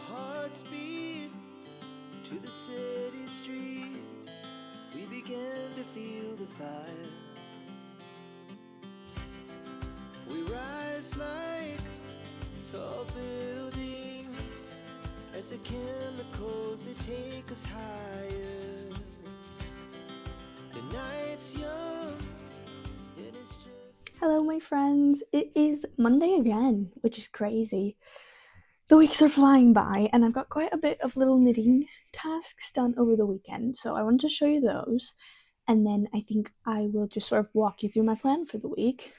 hearts beat to the city streets. We began to feel the fire. We rise like tall buildings as the chemicals they take us higher. The night's young, it is just... Hello, my friends. It is Monday again, which is crazy. The weeks are flying by, and I've got quite a bit of little knitting tasks done over the weekend, so I wanted to show you those. And then I think I will just sort of walk you through my plan for the week,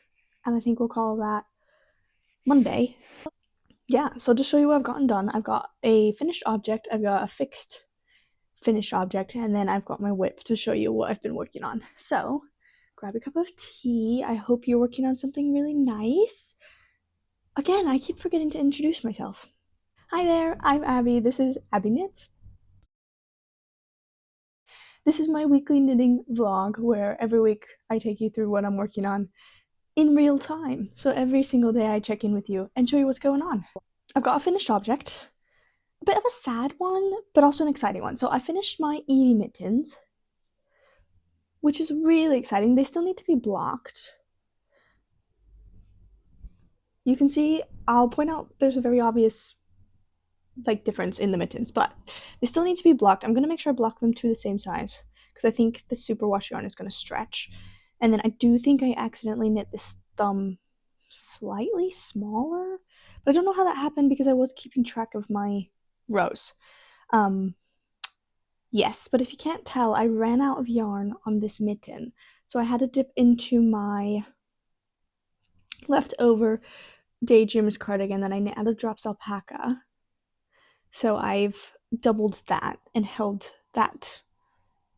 and I think we'll call that Monday. Yeah, so to show you what I've gotten done, I've got a finished object, I've got a fixed finished object, and then I've got my whip to show you what I've been working on. So grab a cup of tea. I hope you're working on something really nice. Again, I keep forgetting to introduce myself. Hi there, I'm Abby. This is Abby Knits. This is my weekly knitting vlog where every week I take you through what I'm working on in real time. So every single day I check in with you and show you what's going on. I've got a finished object, a bit of a sad one, but also an exciting one. So I finished my Evie mittens, which is really exciting. They still need to be blocked. You can see, I'll point out there's a very obvious difference in the mittens, but they still need to be blocked. I'm gonna make sure I block them to the same size because I think the superwash yarn is gonna stretch. And then I do think I accidentally knit this thumb slightly smaller, but I don't know how that happened because I was keeping track of my rows. Yes, but if you can't tell, I ran out of yarn on this mitten, so I had to dip into my leftover Daydreamers cardigan that I knit out of Drops Alpaca. So I've doubled that and held that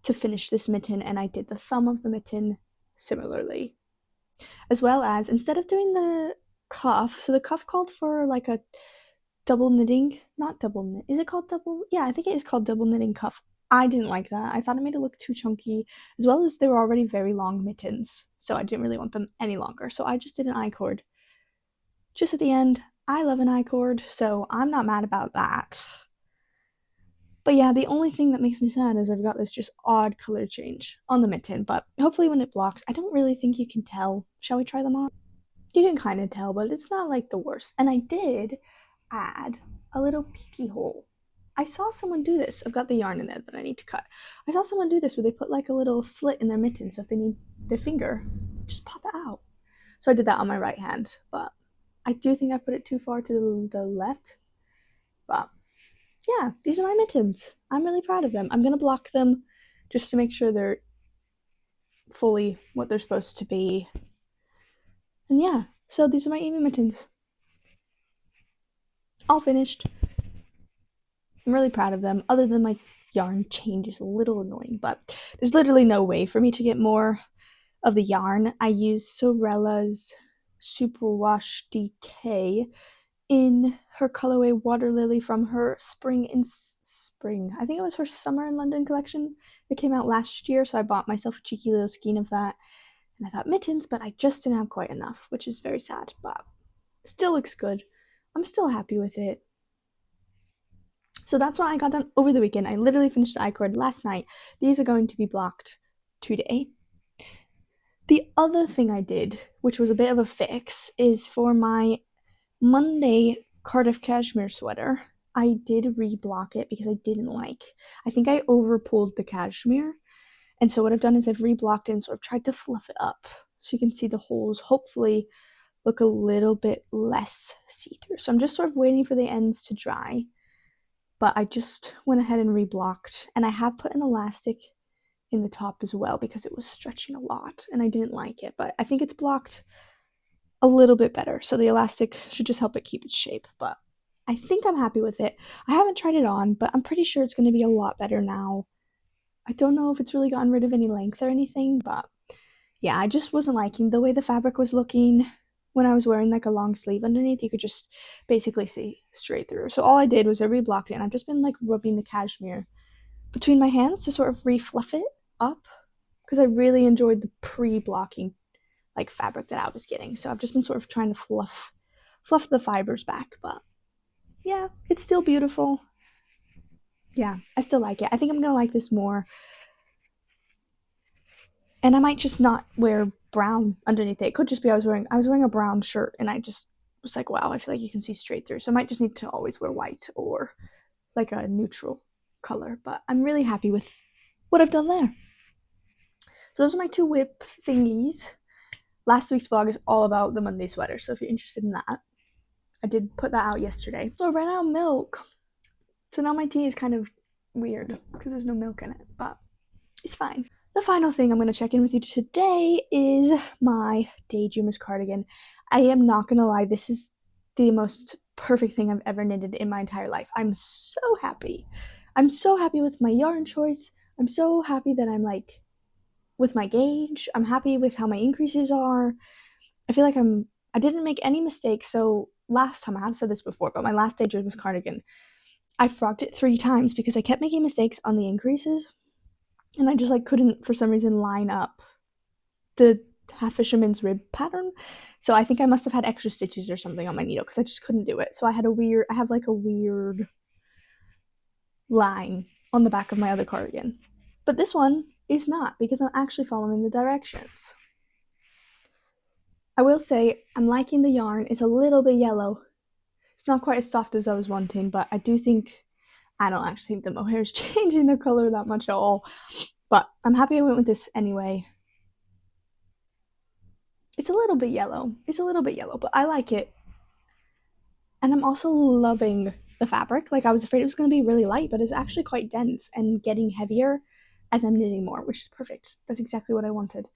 to finish this mitten, and I did the thumb of the mitten similarly. As well as, instead of doing the cuff, so the cuff called for like a double knitting, not double knit, is it called double? Yeah, I think it is called double knitting cuff. I didn't like that. I thought it made it look too chunky, as well as they were already very long mittens, so I didn't really want them any longer. So I just did an I-cord. Just at the end, I love an I-cord, so I'm not mad about that. But yeah, the only thing that makes me sad is I've got this just odd color change on the mitten, but hopefully when it blocks, I don't really think you can tell. Shall we try them on? You can kind of tell, but it's not like the worst. And I did add a little peeky hole. I saw someone do this. I've got the yarn in there that I need to cut. I saw someone do this where they put like a little slit in their mitten, so if they need their finger, just pop it out. So I did that on my right hand, but I do think I put it too far to the left. But yeah, these are my mittens. I'm really proud of them. I'm gonna block them just to make sure they're fully what they're supposed to be. And yeah, so these are my Evie mittens. All finished. I'm really proud of them, other than my yarn change is a little annoying, but there's literally no way for me to get more of the yarn. I used Sorella's Superwash DK in her colorway Water Lily from her spring. I think it was her Summer in London collection that came out last year, so I bought myself a cheeky little skein of that. And I thought mittens, but I just didn't have quite enough, which is very sad, but still looks good. I'm still happy with it. So that's what I got done over the weekend. I literally finished the I-cord last night. These are going to be blocked today. The other thing I did, which was a bit of a fix, is for my Monday Cardiff cashmere sweater, I did reblock it because I think I over pulled the cashmere. And so what I've done is I've reblocked it and sort of tried to fluff it up so you can see the holes hopefully look a little bit less see-through. So I'm just sort of waiting for the ends to dry. But I just went ahead and reblocked, and I have put an elastic in the top as well because it was stretching a lot and I didn't like it, but I think it's blocked a little bit better, so the elastic should just help it keep its shape. But I think I'm happy with it. I haven't tried it on, but I'm pretty sure it's going to be a lot better now. I don't know if it's really gotten rid of any length or anything, but yeah, I just wasn't liking the way the fabric was looking. When I was wearing like a long sleeve underneath, you could just basically see straight through. So all I did was I reblocked it, and I've just been like rubbing the cashmere between my hands to sort of refluff it up because I really enjoyed the pre-blocking like fabric that I was getting. So I've just been sort of trying to fluff the fibers back. But yeah, it's still beautiful. Yeah, I still like it. I think I'm gonna like this more. And I might just not wear brown underneath it. It could just be I was wearing a brown shirt and I just was like, wow, I feel like you can see straight through. So I might just need to always wear white or like a neutral color. But I'm really happy with what I've done there. So those are my two whip thingies. Last week's vlog is all about the Monday sweater, so if you're interested in that, I did put that out yesterday. So I ran out of milk. So now my tea is kind of weird because there's no milk in it, but it's fine. The final thing I'm going to check in with you today is my Daydreamers cardigan. I am not going to lie, this is the most perfect thing I've ever knitted in my entire life. I'm so happy. I'm so happy with my yarn choice. I'm so happy that I'm like with my gauge. I'm happy with how my increases are. I feel like I didn't make any mistakes. So last time, I have said this before, but my last Daydreamers cardigan, I frogged it 3 times because I kept making mistakes on the increases and I just like couldn't for some reason line up the half fisherman's rib pattern. So I think I must have had extra stitches or something on my needle because I just couldn't do it. So I have like a weird line on the back of my other cardigan. But this one is not because I'm actually following the directions. I will say I'm liking the yarn. It's a little bit yellow. It's not quite as soft as I was wanting, but I don't actually think the mohair is changing the color that much at all. But I'm happy I went with this anyway. It's a little bit yellow. But I like it. And I'm also loving the fabric. Like I was afraid it was going to be really light, but it's actually quite dense and getting heavier as I'm knitting more, which is perfect. That's exactly what I wanted.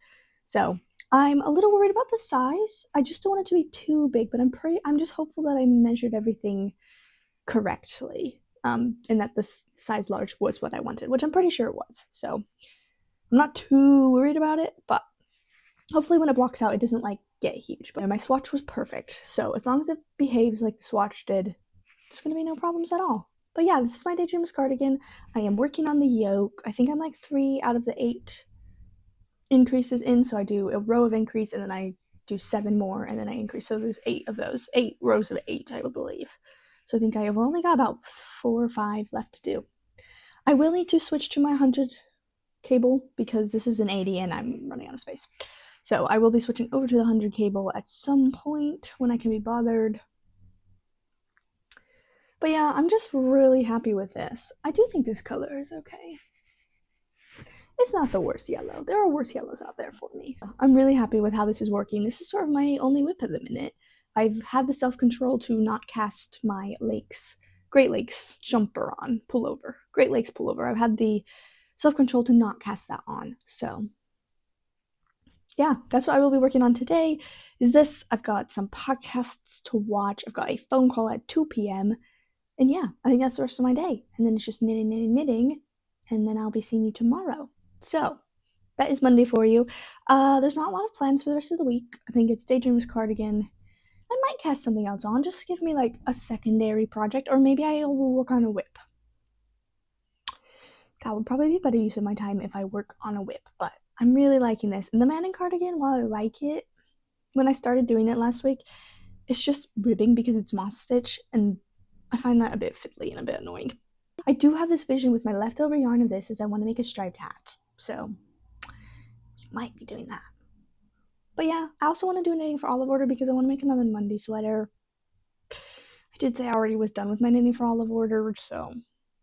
So I'm a little worried about the size. I just don't want it to be too big, but I'm just hopeful that I measured everything correctly. And that the size large was what I wanted, which I'm pretty sure it was. So I'm not too worried about it, but hopefully when it blocks out, it doesn't like get huge. But my swatch was perfect. So as long as it behaves like the swatch did, there's gonna be no problems at all. But yeah, this is my Daydreams cardigan. I am working on the yoke. I think I'm like 3 out of the 8 increases in. So I do a row of increase and then I do 7 more and then I increase. So there's 8 of those, 8 rows of 8, I believe. So I think I have only got about 4 or 5 left to do. I will need to switch to my 100 cable because this is an 80 and I'm running out of space. So I will be switching over to the 100 cable at some point when I can be bothered. But yeah, I'm just really happy with this. I do think this color is okay. It's not the worst yellow. There are worse yellows out there for me. I'm really happy with how this is working. This is sort of my only whip at the minute. I've had the self-control to not cast my Great Lakes jumper on, pullover. Great Lakes pullover. I've had the self-control to not cast that on. So yeah, that's what I will be working on today. I've got some podcasts to watch. I've got a phone call at 2 p.m. And yeah, I think that's the rest of my day. And then it's just knitting. And then I'll be seeing you tomorrow. So that is Monday for you. There's not a lot of plans for the rest of the week. I think it's Daydreams cardigan. I might cast something else on. Just give me like a secondary project. Or maybe I will work on a whip. That would probably be better use of my time if I work on a whip. But I'm really liking this. And the Manning cardigan, while I like it, when I started doing it last week, it's just ribbing because it's moss stitch. And I find that a bit fiddly and a bit annoying. I do have this vision with my leftover yarn of this is I want to make a striped hat. So you might be doing that. But yeah, I also want to do knitting for olive order because I want to make another Monday sweater. I did say I already was done with my knitting for olive order, so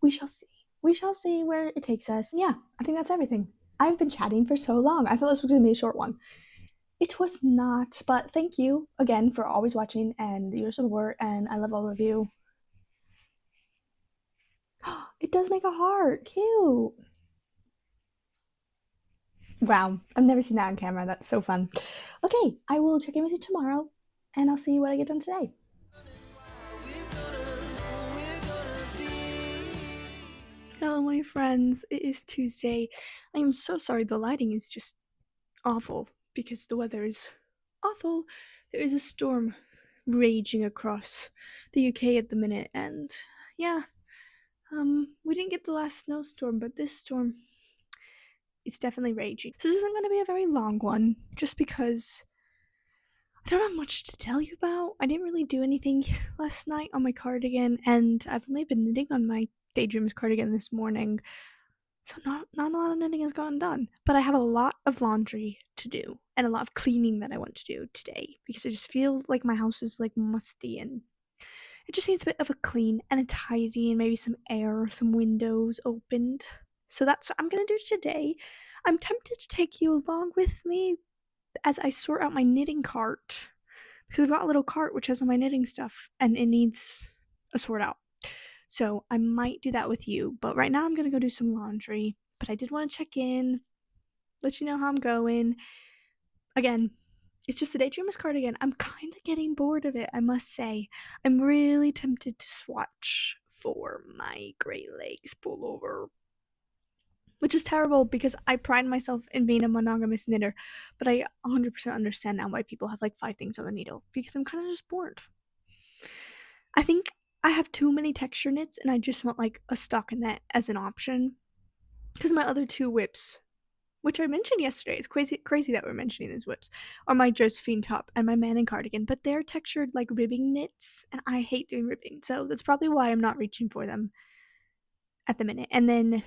we shall see. We shall see where it takes us. Yeah, I think that's everything. I've been chatting for so long. I thought this was going to be a short one. It was not, but thank you again for always watching and your support, and I love all of you. It does make a heart. Cute. Wow, I've never seen that on camera. That's so fun. Okay, I will check in with you tomorrow, and I'll see what I get done today. Hello, my friends. It is Tuesday. I am so sorry. The lighting is just awful because the weather is awful. There is a storm raging across the UK at the minute, and yeah, we didn't get the last snowstorm, but this storm is definitely raging. So this isn't going to be a very long one, just because I don't have much to tell you about. I didn't really do anything last night on my cardigan, and I've only been knitting on my Daydreams cardigan this morning, so not a lot of knitting has gotten done. But I have a lot of laundry to do and a lot of cleaning that I want to do today because I just feel like my house is like musty and it just needs a bit of a clean and a tidy and maybe some air, some windows opened. So that's what I'm gonna do today. I'm tempted to take you along with me as I sort out my knitting cart because I've got a little cart which has all my knitting stuff and it needs a sort out. So I might do that with you, but right now I'm gonna go do some laundry. But I did want to check in, let you know how I'm going. Again, it's just a Daydreamers cardigan. I'm kind of getting bored of it, I must say. I'm really tempted to swatch for my Great Lakes pullover, which is terrible because I pride myself in being a monogamous knitter, but I 100% understand now why people have like 5 things on the needle because I'm kind of just bored. I think I have too many texture knits and I just want like a stockinette as an option because my other 2 whips, which I mentioned yesterday, it's crazy that we're mentioning these whips, are my Josephine top and my Manning cardigan, but they're textured like ribbing knits and I hate doing ribbing, so that's probably why I'm not reaching for them at the minute. And then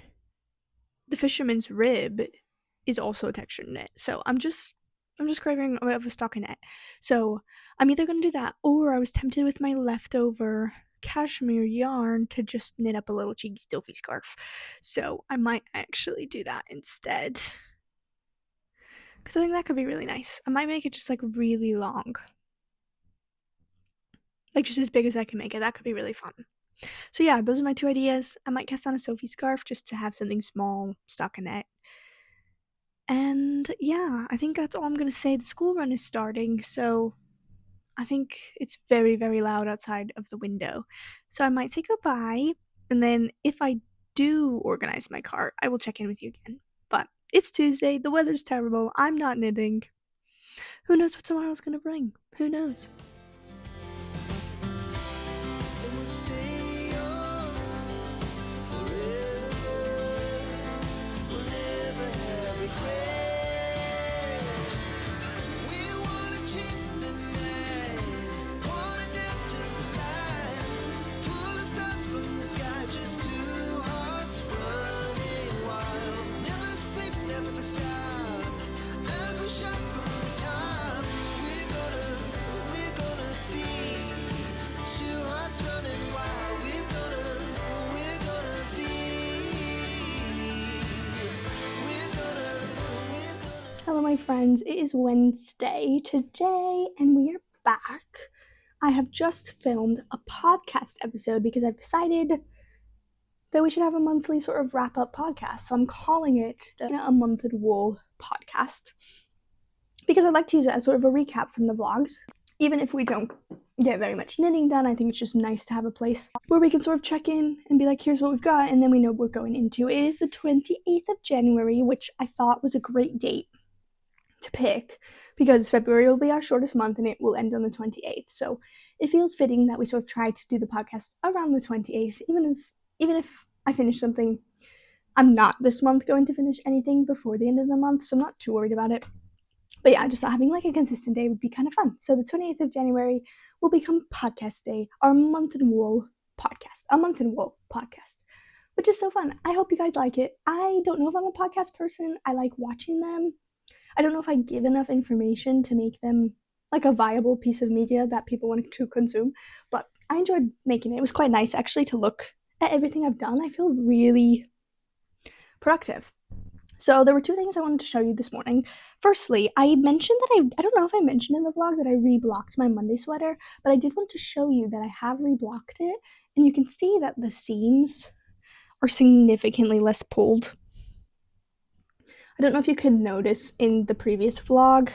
the Fisherman's Rib is also a textured knit, so I'm just craving a bit of a stockinette. So I'm either gonna do that, or I was tempted with my leftover cashmere yarn to just knit up a little cheeky Sylvie scarf. So I might actually do that instead, because I think that could be really nice. I might make it just like really long, like just as big as I can make it. That could be really fun. So yeah, those are my 2 ideas. I might cast on a Sophie scarf just to have something small, stockinette. And yeah, I think that's all I'm gonna say. The school run is starting, so I think it's very, very loud outside of the window. So I might say goodbye, and then if I do organize my cart, I will check in with you again. But it's Tuesday, the weather's terrible, I'm not knitting. Who knows what tomorrow's gonna bring? Who knows? And we'll stay on forever. We'll never have regrets. We wanna chase the night, wanna dance to the light, pull the stars from the sky, just 2 hearts running wild. Never sleep, never stop, as we shot from the top. We're gonna be 2 hearts running wild. We're gonna be. Hello, my friends. It is Wednesday today, and we are back. I have just filmed a podcast episode because I've decided that we should have a monthly sort of wrap-up podcast. So I'm calling it the A Month in Wool podcast because I'd like to use it as sort of a recap from the vlogs. Even if we don't get very much knitting done, I think it's just nice to have a place where we can sort of check in and be like, here's what we've got, and then we know what we're going into. It is the 28th of January, which I thought was a great date to pick because February will be our shortest month and it will end on the 28th. So it feels fitting that we sort of try to do the podcast around the 28th, even if I finish something. I'm not this month going to finish anything before the end of the month, so I'm not too worried about it. But yeah, I just thought having like a consistent day would be kind of fun. So the 28th of January will become podcast day, our Month in Wool podcast, a Month in Wool podcast, which is so fun. I hope you guys like it. I don't know if I'm a podcast person. I like watching them. I don't know if I give enough information to make them like a viable piece of media that people want to consume, but I enjoyed making it. It was quite nice actually to look at everything I've done. I feel really productive. So there were 2 things I wanted to show you this morning. Firstly, I mentioned that I don't know if I mentioned in the vlog that I reblocked my Monday sweater, but I did want to show you that I have reblocked it, and you can see that the seams are significantly less pulled. I don't know if you could notice in the previous vlog,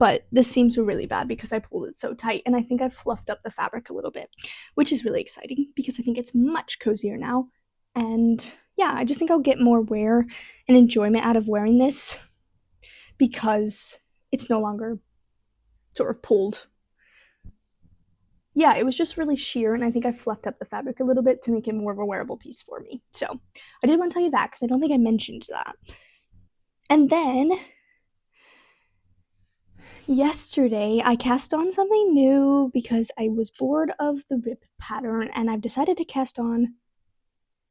but the seams were really bad because I pulled it so tight, and I think I've fluffed up the fabric a little bit, which is really exciting because I think it's much cozier now. And yeah, I just think I'll get more wear and enjoyment out of wearing this because it's no longer sort of pulled. Yeah, it was just really sheer, and I think I fluffed up the fabric a little bit to make it more of a wearable piece for me. So I did want to tell you that because I don't think I mentioned that. And then, yesterday I cast on something new because I was bored of the rib pattern, and I've decided to cast on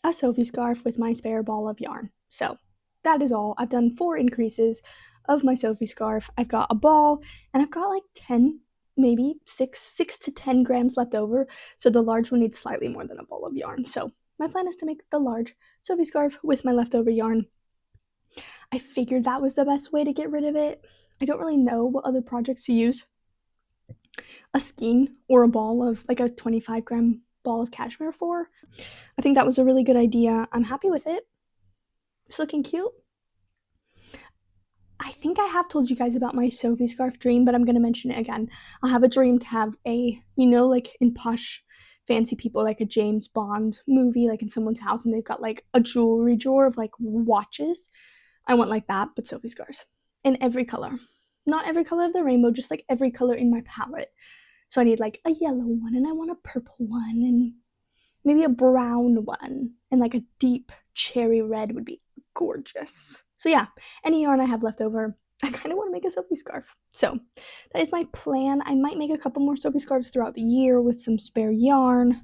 a Sophie scarf with my spare ball of yarn. So that is all. I've done 4 increases of my Sophie scarf. I've got a ball, and I've got like 10, maybe 6 to 10 grams left over. So the large one needs slightly more than a ball of yarn. So my plan is to make the large Sophie scarf with my leftover yarn. I figured that was the best way to get rid of it. I don't really know what other projects to use a skein or a ball of like a 25-gram ball of cashmere for. I think that was a really good idea. I'm happy with it. It's looking cute. I think I have told you guys about my Sophie scarf dream, but I'm going to mention it again. I have a dream to have like in posh fancy people, like a James Bond movie, like in someone's house, and they've got like a jewelry drawer of like watches. I want like that, but Sophie scarves in every color. Not every color of the rainbow, just like every color in my palette. So I need like a yellow one, and I want a purple one, and maybe a brown one, and like a deep cherry red would be gorgeous. So yeah, any yarn I have left over, I kind of want to make a Sophie scarf. So that is my plan. I might make a couple more Sophie scarves throughout the year with some spare yarn.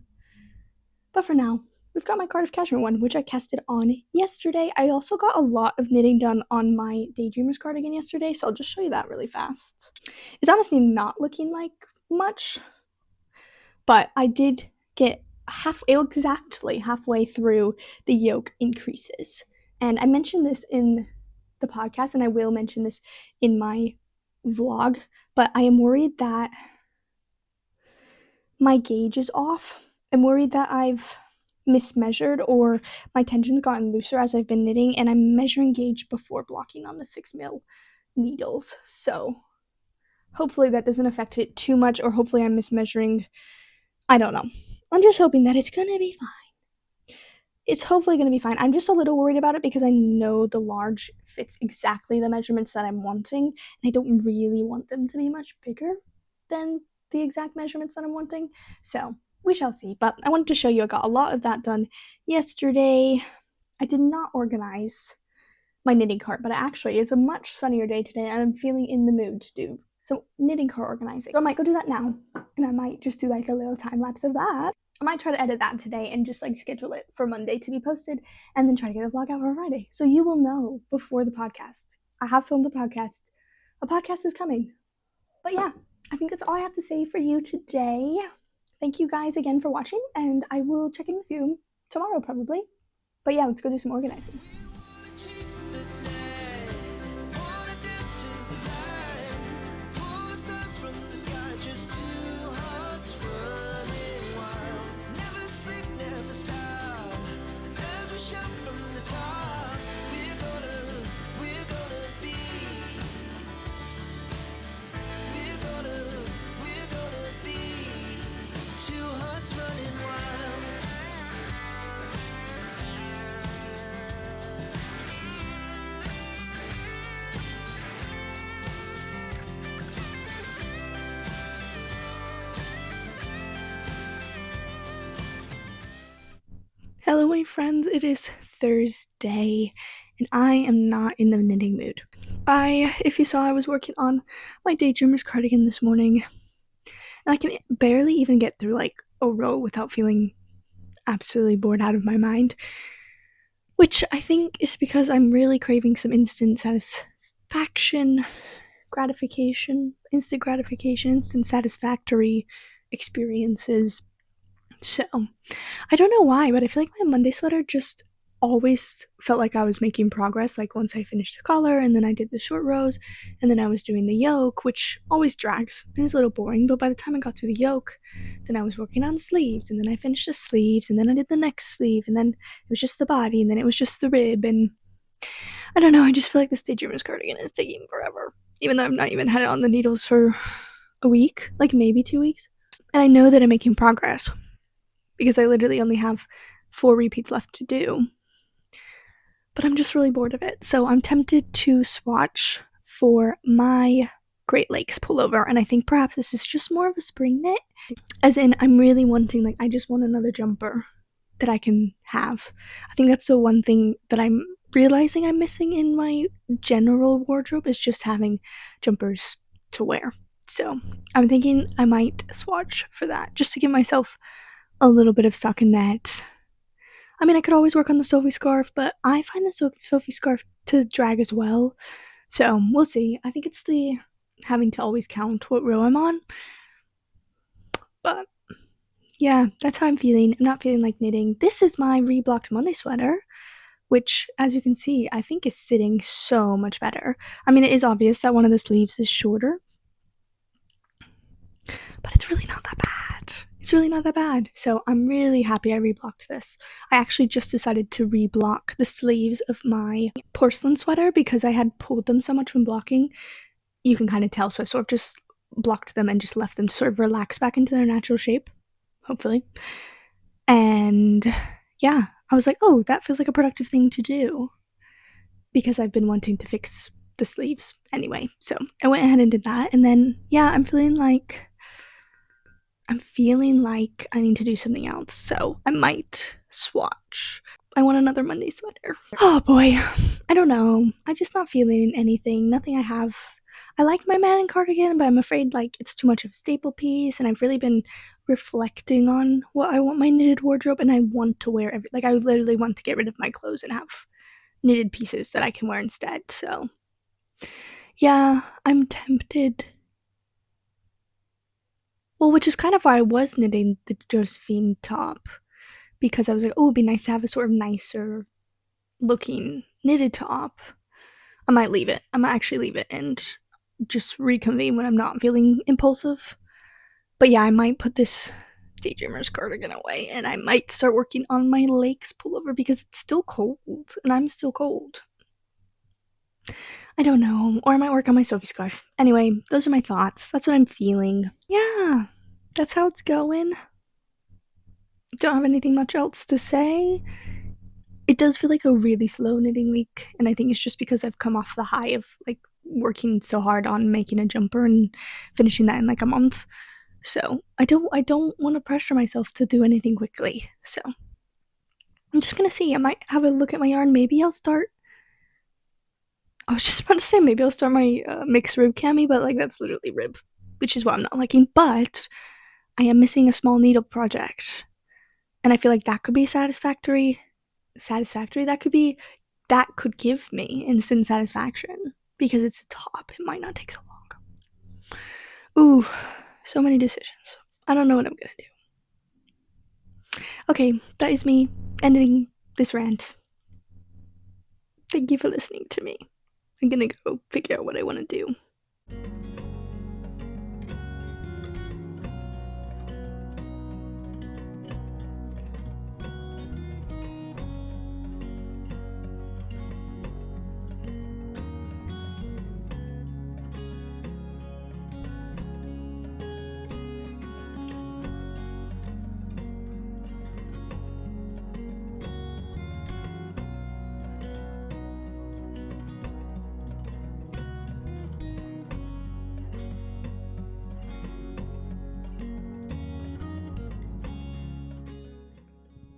But for now, we've got my Cardiff Cashmere one, which I casted on yesterday. I also got a lot of knitting done on my Daydreamers cardigan yesterday, so I'll just show you that really fast. It's honestly not looking like much, but I did get exactly halfway through the yoke increases. And I mentioned this in the podcast, and I will mention this in my vlog, but I am worried that my gauge is off. I'm worried that I've mismeasured or my tension's gotten looser as I've been knitting, and I'm measuring gauge before blocking on the 6mm needles. So hopefully that doesn't affect it too much, or hopefully I'm mismeasuring. I don't know. I'm just hoping that it's gonna be fine. It's hopefully gonna be fine. I'm just a little worried about it because I know the large fits exactly the measurements that I'm wanting, and I don't really want them to be much bigger than the exact measurements that I'm wanting. So we shall see. But I wanted to show you I got a lot of that done yesterday. I did not organize my knitting cart, but actually it's a much sunnier day today, and I'm feeling in the mood to do some knitting cart organizing. So I might go do that now, and I might just do like a little time lapse of that. I might try to edit that today and just like schedule it for Monday to be posted, and then try to get a vlog out for Friday, so you will know before the podcast. I have filmed a podcast. A podcast is coming. But yeah, I think that's all I have to say for you today. Thank you guys again for watching, and I will check in with you tomorrow probably. But yeah, let's go do some organizing. Hello, my friends. It is Thursday, and I am not in the knitting mood. If you saw, I was working on my Daydreamers cardigan this morning, and I can barely even get through like a row without feeling absolutely bored out of my mind, which I think is because I'm really craving some instant gratification, instant satisfactory experiences. So I don't know why, but I feel like my Monday sweater just always felt like I was making progress. Like once I finished the collar, and then I did the short rows, and then I was doing the yoke, which always drags and is a little boring. But by the time I got through the yoke, then I was working on sleeves, and then I finished the sleeves, and then I did the next sleeve, and then it was just the body, and then it was just the rib. And I don't know, I just feel like this Daydreamers cardigan is taking forever, even though I've not even had it on the needles for a week, like maybe 2 weeks. And I know that I'm making progress, because I literally only have 4 repeats left to do. But I'm just really bored of it. So I'm tempted to swatch for my Great Lakes pullover, and I think perhaps this is just more of a spring knit. As in, I'm really wanting, like, I just want another jumper that I can have. I think that's the one thing that I'm realizing I'm missing in my general wardrobe, is just having jumpers to wear. So I'm thinking I might swatch for that just to give myself a little bit of stockinette. I mean, I could always work on the Sophie scarf, but I find the Sophie scarf to drag as well. So we'll see. I think it's the having to always count what row I'm on. But yeah, that's how I'm feeling. I'm not feeling like knitting. This is my reblocked Monday sweater, which, as you can see, I think is sitting so much better. I mean, it is obvious that one of the sleeves is shorter, but it's really not that bad. It's really not that bad. So I'm really happy I reblocked this. I actually just decided to reblock the sleeves of my porcelain sweater because I had pulled them so much when blocking. You can kind of tell, so I sort of just blocked them and just left them to sort of relax back into their natural shape, hopefully. And yeah, I was like, oh, that feels like a productive thing to do because I've been wanting to fix the sleeves anyway. So I went ahead and did that. And then, yeah, I'm feeling like I need to do something else. So I might swatch. I want another Monday sweater. Oh boy, I don't know. I'm just not feeling anything. Nothing I have. I like my Madden cardigan, but I'm afraid like it's too much of a staple piece, and I've really been reflecting on what I want my knitted wardrobe, and I want to wear every. Like I literally want to get rid of my clothes and have knitted pieces that I can wear instead. So yeah, I'm tempted. Well, which is kind of why I was knitting the Josephine top, because I was like, oh, it'd be nice to have a sort of nicer looking knitted top. I might leave it. I might actually leave it and just reconvene when I'm not feeling impulsive. But yeah, I might put this Daydreamers cardigan away and I might start working on my Lakes pullover because it's still cold and I'm still cold. I don't know. Or I might work on my Sophie scarf. Anyway, those are my thoughts. That's what I'm feeling. Yeah, that's how it's going. Don't have anything much else to say. It does feel like a really slow knitting week, and I think it's just because I've come off the high of like working so hard on making a jumper and finishing that in like a month. So I don't want to pressure myself to do anything quickly. So I'm just gonna see. I might have a look at my yarn. Maybe I'll start. I was just about to say maybe I'll start my mixed rib cami, but like that's literally rib, which is what I'm not liking. But I am missing a small needle project, and I feel like that could be satisfactory. That could give me instant satisfaction because it's a top. It might not take so long. Ooh, so many decisions. I don't know what I'm gonna do. Okay, that is me ending this rant. Thank you for listening to me. I'm gonna go figure out what I want to do.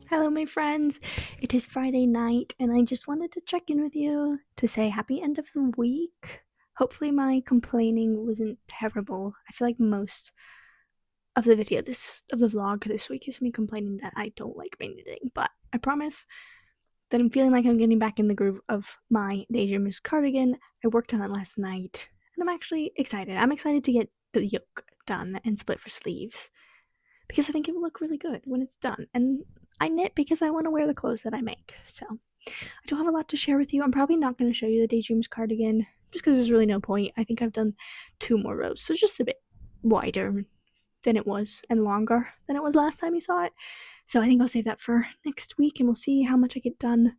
Hello, my friends. It is Friday night, and I just wanted to check in with you to say happy end of the week. Hopefully, my complaining wasn't terrible. I feel like most of the vlog this week is me complaining that I don't like my knitting, but I promise that I'm feeling like I'm getting back in the groove of my Daydreamers cardigan. I worked on it last night, and I'm actually excited. I'm excited to get the yoke done and split for sleeves because I think it will look really good when it's done. And I knit because I want to wear the clothes that I make. So I don't have a lot to share with you. I'm probably not going to show you the Daydreams cardigan just because there's really no point. I think I've done 2 more rows, so just a bit wider than it was and longer than it was last time you saw it. So I think I'll save that for next week and we'll see how much I get done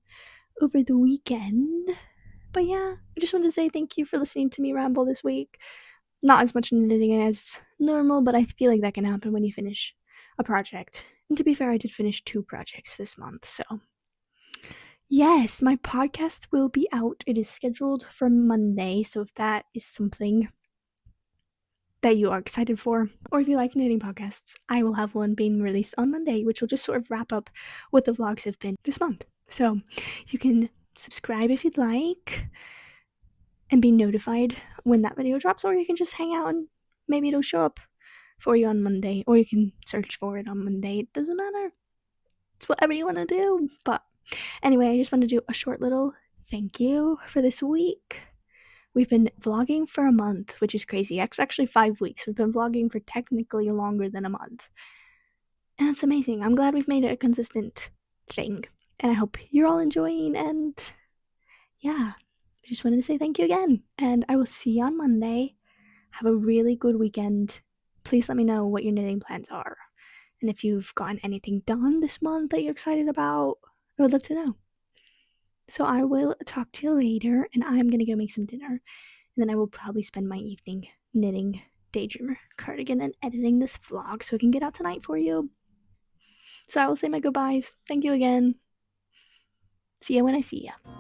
over the weekend. But yeah, I just wanted to say thank you for listening to me ramble this week. Not as much knitting as normal, but I feel like that can happen when you finish a project. And to be fair, I did finish 2 projects this month, so yes, my podcast will be out. It is scheduled for Monday, so if that is something that you are excited for, or if you like knitting podcasts, I will have one being released on Monday, which will just sort of wrap up what the vlogs have been this month. So you can subscribe if you'd like. and be notified when that video drops, or you can just hang out and maybe it'll show up for you on Monday, or you can search for it on Monday. It doesn't matter. It's whatever you want to do. But anyway, I just want to do a short little thank you for this week. We've been vlogging for a month, which is crazy. It's actually 5 weeks. We've been vlogging for technically longer than a month. And that's amazing. I'm glad we've made it a consistent thing. And I hope you're all enjoying. And yeah, I just wanted to say thank you again. And I will see you on Monday. Have a really good weekend. Please let me know what your knitting plans are. And if you've gotten anything done this month that you're excited about, I would love to know. So I will talk to you later, and I'm going to go make some dinner. And then I will probably spend my evening knitting Daydreamer cardigan and editing this vlog so it can get out tonight for you. So I will say my goodbyes. Thank you again. See you when I see you.